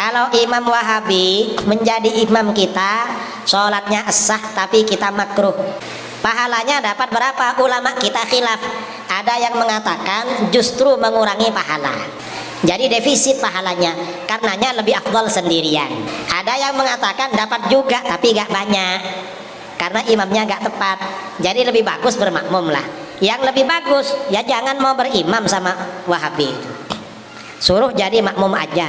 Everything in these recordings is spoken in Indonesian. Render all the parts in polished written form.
Kalau Imam Wahabi menjadi imam kita, sholatnya sah tapi kita makruh. Pahalanya dapat berapa? Ulama kita khilaf. Ada yang mengatakan justru mengurangi pahala, jadi defisit pahalanya, karenanya lebih afdal sendirian. Ada yang mengatakan dapat juga tapi gak banyak, karena imamnya gak tepat, jadi lebih bagus bermakmum lah. Yang lebih bagus ya jangan mau berimam sama Wahabi, suruh jadi makmum aja.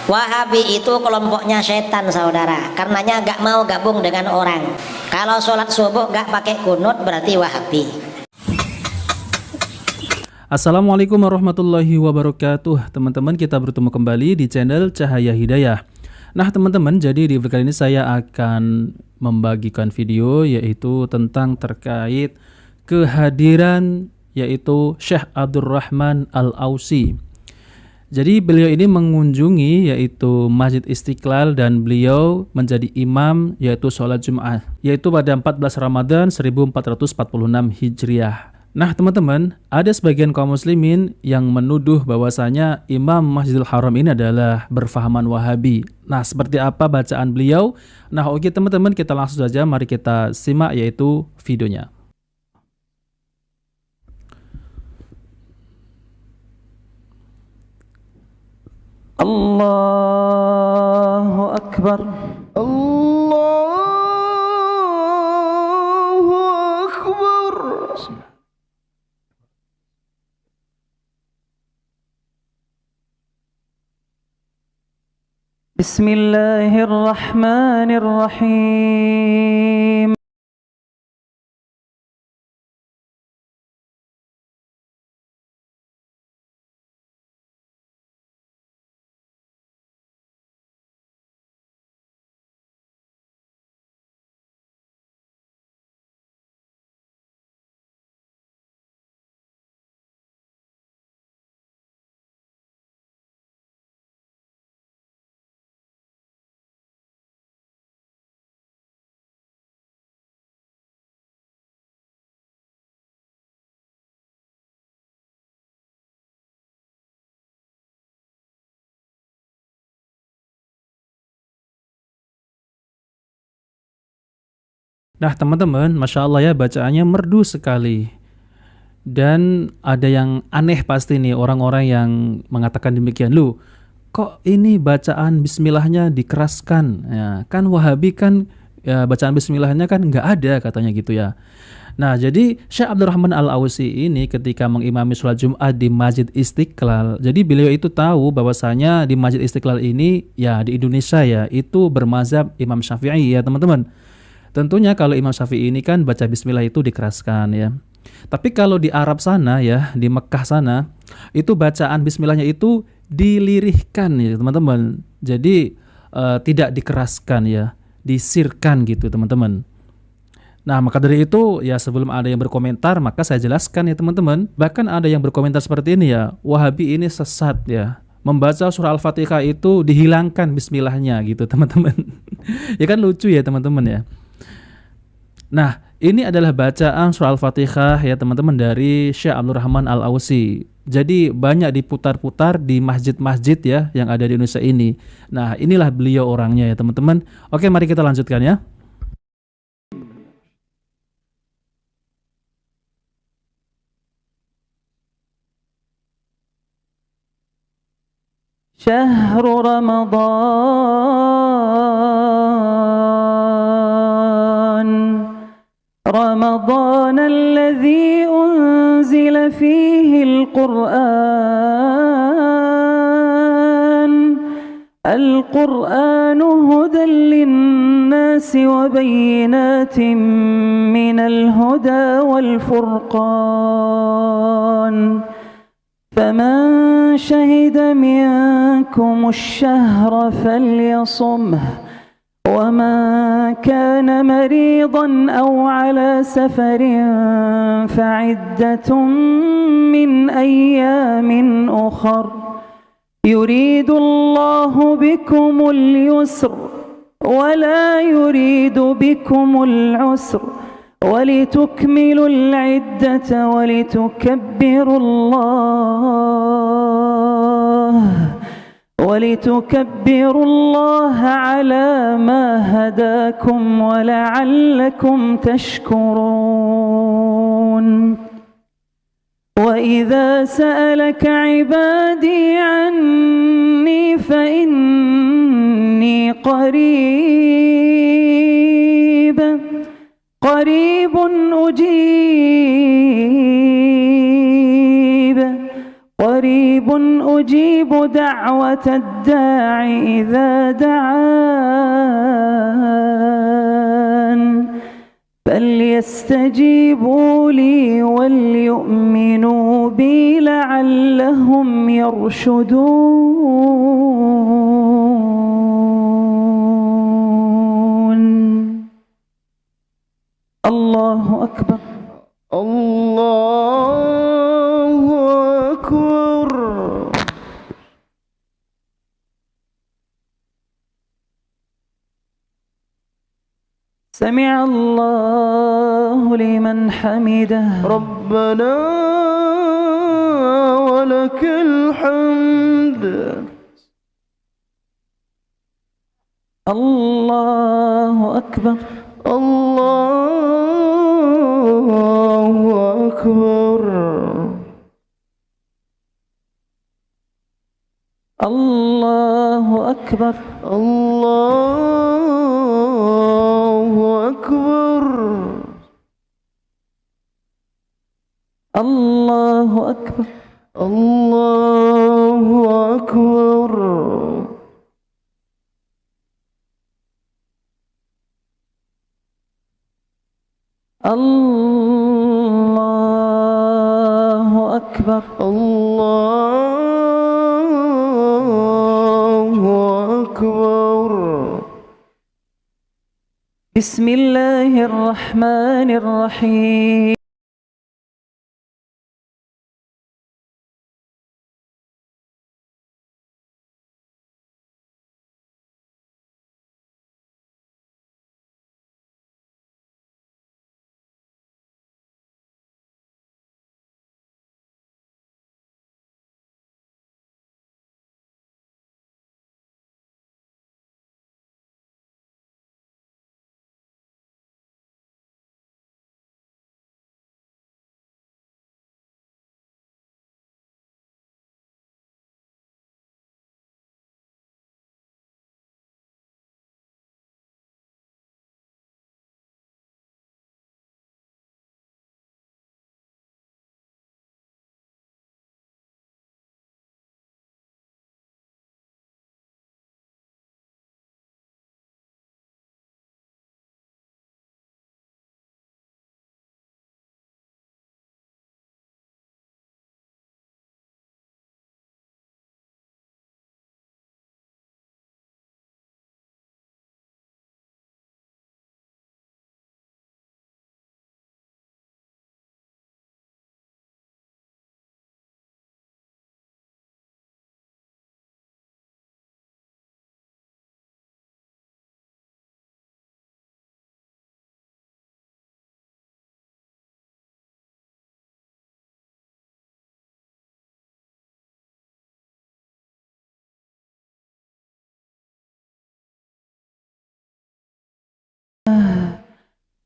Wahabi itu kelompoknya setan saudara, karenanya gak mau gabung dengan orang. Kalau sholat subuh gak pakai kunut berarti Wahabi. Assalamualaikum warahmatullahi wabarakatuh. Teman-teman, kita bertemu kembali di channel Cahaya Hidayah. Nah teman-teman, jadi di video kali ini saya akan membagikan video yaitu tentang terkait kehadiran yaitu Syekh Abdurrahman Al-Ausi. Jadi beliau ini mengunjungi yaitu Masjid Istiqlal dan beliau menjadi imam yaitu sholat Jumat yaitu pada 14 Ramadan 1446 Hijriah. Nah teman-teman, ada sebagian kaum muslimin yang menuduh bahwasanya Imam Masjidil Haram ini adalah berfahaman Wahabi. Nah seperti apa bacaan beliau? Nah oke teman-teman, kita langsung saja mari kita simak yaitu videonya. Allahu Akbar. Allahu Akbar. Bismillahirrahmanirrahim. Nah teman-teman, Masya Allah ya, bacaannya merdu sekali. Dan ada yang aneh pasti nih, orang-orang yang mengatakan demikian. Lu, kok ini bacaan bismillahnya dikeraskan? Ya, kan Wahabi kan ya, bacaan bismillahnya kan nggak ada katanya gitu ya. Nah jadi Syekh Abdurrahman Al-Ausi ini ketika mengimami sholat Jumat di Masjid Istiqlal, jadi beliau itu tahu bahwasanya di Masjid Istiqlal ini ya di Indonesia ya itu bermazhab Imam Syafi'i ya teman-teman. Tentunya kalau Imam Syafi'i ini kan baca bismillah itu dikeraskan ya. Tapi kalau di Arab sana ya, di Mekah sana, itu bacaan bismillahnya itu dilirihkan ya teman-teman. Jadi tidak dikeraskan ya, disirkan gitu teman-teman. Nah maka dari itu ya sebelum ada yang berkomentar maka saya jelaskan ya teman-teman. Bahkan ada yang berkomentar seperti ini ya, Wahabi ini sesat ya. Membaca surah Al-Fatihah itu dihilangkan bismillahnya gitu teman-teman. Ya kan lucu ya teman-teman ya. Nah, ini adalah bacaan surah Al-Fatihah ya teman-teman dari Syekh Abdurrahman Al-Ausi. Jadi banyak diputar-putar di masjid-masjid ya yang ada di Indonesia ini. Nah, inilah beliau orangnya ya teman-teman. Oke, mari kita lanjutkan ya. Syahrul رمضان الذي أنزل فيه القرآن هدى للناس وبينات من الهدى والفرقان فمن شهد منكم الشهر فليصمه ومن كان مريضا أو على سفر فعدة من أيام أخر يريد الله بكم اليسر ولا يريد بكم العسر ولتكملوا العدة ولتكبروا الله ولتكبروا الله على ما هداكم ولعلكم تشكرون وإذا سألك عبادي عني فإني قريب أجيب دعوة الداع إذا دعان فليستجيبوا لي وليؤمنوا بي لعلهم يرشدون. الله أكبر. الله أكبر. سمع الله لمن حمده. ربنا ولك الحمد. الله أكبر. الله أكبر. الله أكبر. الله أكبر. الله أكبر. الله أكبر. الله أكبر. الله أكبر. بسم الله الرحمن الرحيم.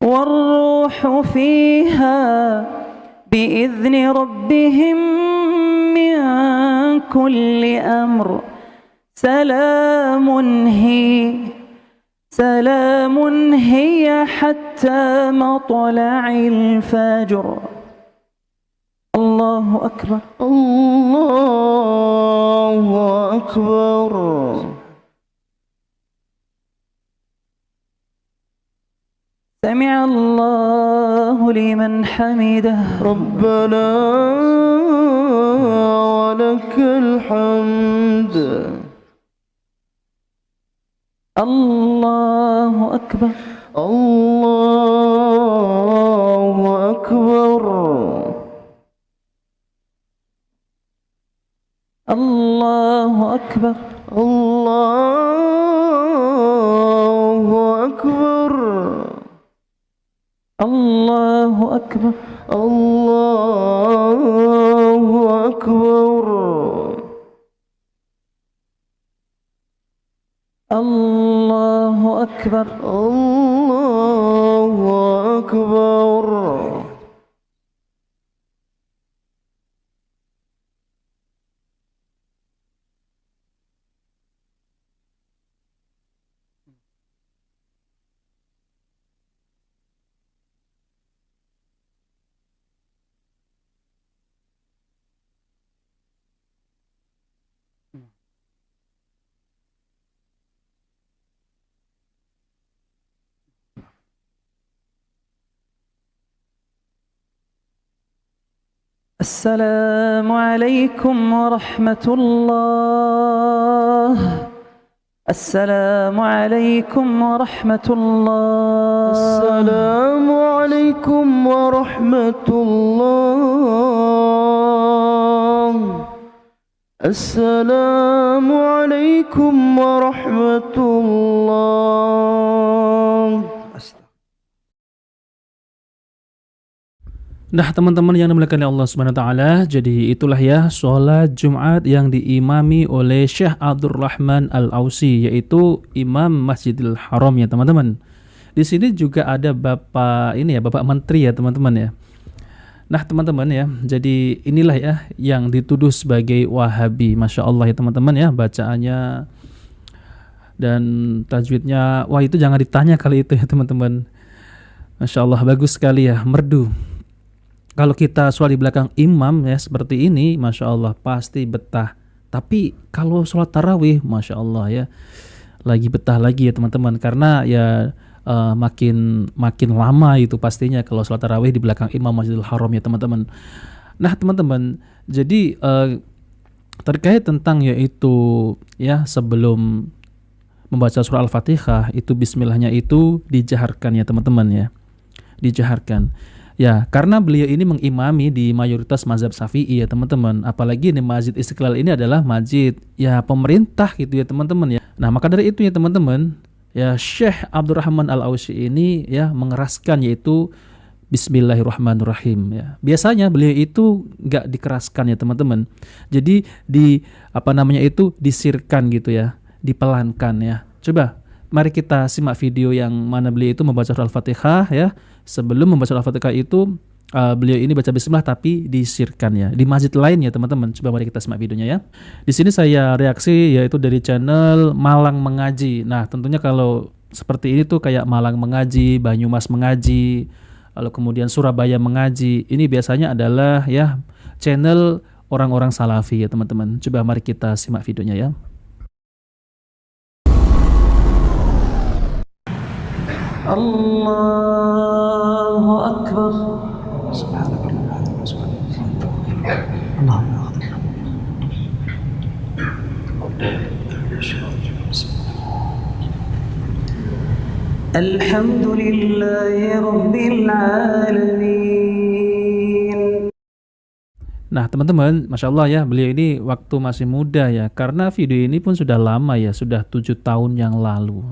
والروح فيها بإذن ربهم من كل أمر سلام هي حتى مطلع الفجر. الله أكبر. الله أكبر. سمع الله لمن حمده. ربنا ولك الحمد. الله أكبر. الله أكبر. الله أكبر. الله أكبر. الله أكبر. الله أكبر. الله أكبر الله أكبر السلام عليكم ورحمة الله السلام عليكم ورحمة الله السلام عليكم ورحمة الله السلام عليكم ورحمة الله. Nah teman-teman yang dimuliakan oleh Allah Subhanahu wa taala, jadi itulah ya sholat Jumat yang diimami oleh Syekh Abdul Rahman Al-Ausi, yaitu Imam Masjidil Haram ya teman-teman. Di sini juga ada Bapak ini ya, Bapak Menteri ya teman-teman ya. Nah teman-teman ya, jadi inilah ya yang dituduh sebagai Wahabi, Masya Allah ya teman-teman ya, bacaannya dan tajwidnya, wah itu jangan ditanya kali itu ya teman-teman. Masya Allah, bagus sekali ya, merdu. Kalau kita sholat di belakang imam ya seperti ini, Masya Allah pasti betah. Tapi kalau sholat tarawih, Masya Allah ya, lagi betah lagi ya teman-teman. Karena ya makin lama itu pastinya kalau sholat tarawih di belakang imam Masjidil Haram ya teman-teman. Nah teman-teman, jadi terkait tentang yaitu ya sebelum membaca surah Al-Fatihah itu bismillahnya itu dijaharkan ya teman-teman ya, dijaharkan. Ya, karena beliau ini mengimami di mayoritas mazhab Syafi'i ya teman-teman. Apalagi ini Masjid Istiqlal ini adalah masjid ya pemerintah gitu ya teman-teman ya. Nah, maka dari itu ya teman-teman, ya Syekh Abdul Rahman Al-Ausi ini ya mengeraskan yaitu Bismillahirrahmanirrahim ya. Biasanya beliau itu nggak dikeraskan ya teman-teman. Jadi disirkan gitu ya, dipelankan ya. Coba mari kita simak video yang mana beliau itu membaca surah Al-Fatihah ya. Sebelum membaca Al-Fatihah itu beliau ini baca bismillah tapi disirkan ya. Di masjid lain ya teman-teman. Coba mari kita simak videonya ya. Di sini saya reaksi yaitu dari channel Malang Mengaji. Nah, tentunya kalau seperti ini tuh kayak Malang Mengaji, Banyumas Mengaji, lalu kemudian Surabaya Mengaji. Ini biasanya adalah ya channel orang-orang Salafi ya teman-teman. Coba mari kita simak videonya ya. الله أكبر الحمد لله رب العالمين. Nah teman-teman, Masya Allah ya, beliau ini waktu masih muda ya. Karena video ini pun sudah lama ya, sudah 7 tahun yang lalu.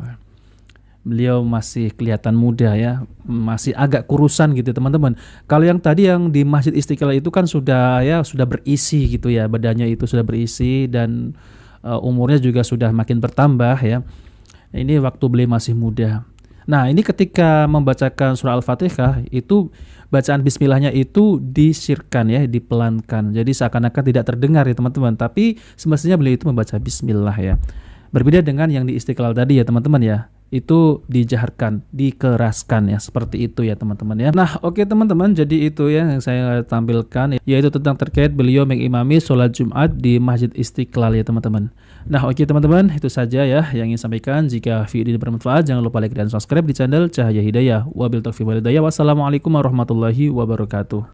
Beliau masih kelihatan muda ya, masih agak kurusan gitu teman-teman. Kalau yang tadi yang di Masjid Istiqlal itu kan sudah berisi gitu ya, badannya itu sudah berisi dan umurnya juga sudah makin bertambah ya. Ini waktu beliau masih muda. Nah ini ketika membacakan surah Al-Fatihah itu bacaan bismillahnya itu disirkan ya, dipelankan. Jadi seakan-akan tidak terdengar ya teman-teman. Tapi semestinya beliau itu membaca bismillah ya. Berbeda dengan yang di Istiqlal tadi ya teman-teman ya. Itu dijaharkan, dikeraskan ya, seperti itu ya teman-teman ya. Nah oke teman-teman, jadi itu ya yang saya tampilkan, yaitu tentang terkait beliau mengimami sholat Jumat di Masjid Istiqlal ya teman-teman. Nah oke teman-teman, itu saja ya yang ingin sampaikan. Jika video ini bermanfaat, jangan lupa like dan subscribe di channel Cahaya Hidayah. Wabil taufiq wal hidayah. Wassalamualaikum warahmatullahi wabarakatuh.